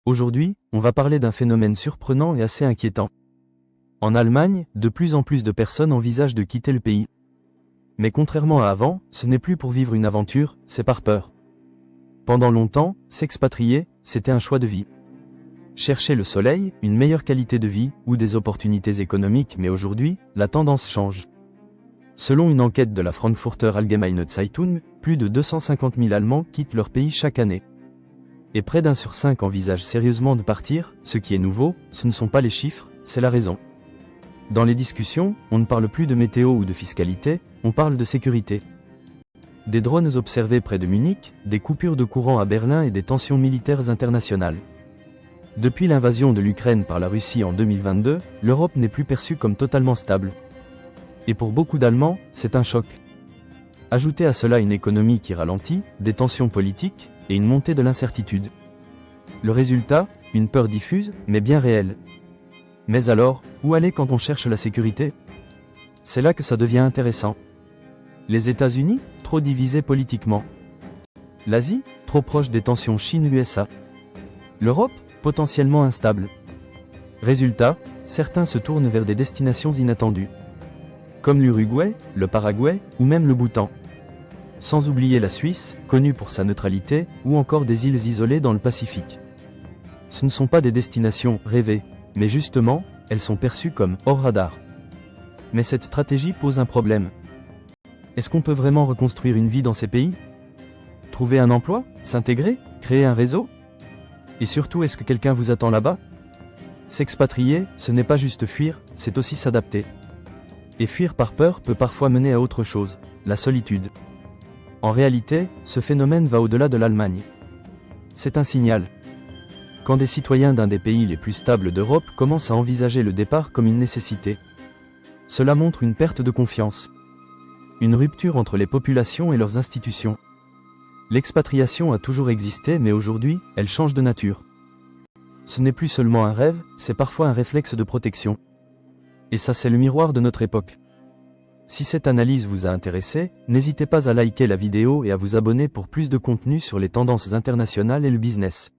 Aujourd'hui, on va parler d'un phénomène surprenant et assez inquiétant. En Allemagne, de plus en plus de personnes envisagent de quitter le pays. Mais contrairement à avant, ce n'est plus pour vivre une aventure, c'est par peur. Pendant longtemps, s'expatrier, c'était un choix de vie. Chercher le soleil, une meilleure qualité de vie, ou des opportunités économiques, mais aujourd'hui, la tendance change. Selon une enquête de la Frankfurter Allgemeine Zeitung, plus de 250 000 Allemands quittent leur pays chaque année. Et près d'1 sur 5 envisage sérieusement de partir. Ce qui est nouveau, ce ne sont pas les chiffres, c'est la raison. Dans les discussions, on ne parle plus de météo ou de fiscalité, on parle de sécurité. Des drones observés près de Munich, des coupures de courant à Berlin et des tensions militaires internationales. Depuis l'invasion de l'Ukraine par la Russie en 2022, l'Europe n'est plus perçue comme totalement stable. Et pour beaucoup d'Allemands, c'est un choc. Ajoutez à cela une économie qui ralentit, des tensions politiques, et une montée de l'incertitude. Le résultat, une peur diffuse, mais bien réelle. Mais alors, où aller quand on cherche la sécurité? C'est là que ça devient intéressant. Les États-Unis, trop divisés politiquement. L'Asie, trop proche des tensions Chine-USA. L'Europe, potentiellement instable. Résultat, certains se tournent vers des destinations inattendues. Comme l'Uruguay, le Paraguay, ou même le Bhoutan. Sans oublier la Suisse, connue pour sa neutralité, ou encore des îles isolées dans le Pacifique. Ce ne sont pas des destinations rêvées, mais justement, elles sont perçues comme hors radar. Mais cette stratégie pose un problème. Est-ce qu'on peut vraiment reconstruire une vie dans ces pays? Trouver un emploi? S'intégrer? Créer un réseau? Et surtout, est-ce que quelqu'un vous attend là-bas? S'expatrier, ce n'est pas juste fuir, c'est aussi s'adapter. Et fuir par peur peut parfois mener à autre chose, la solitude. En réalité, ce phénomène va au-delà de l'Allemagne. C'est un signal. Quand des citoyens d'un des pays les plus stables d'Europe commencent à envisager le départ comme une nécessité. Cela montre une perte de confiance. Une rupture entre les populations et leurs institutions. L'expatriation a toujours existé, mais aujourd'hui, elle change de nature. Ce n'est plus seulement un rêve, c'est parfois un réflexe de protection. Et ça, c'est le miroir de notre époque. Si cette analyse vous a intéressé, n'hésitez pas à liker la vidéo et à vous abonner pour plus de contenu sur les tendances internationales et le business.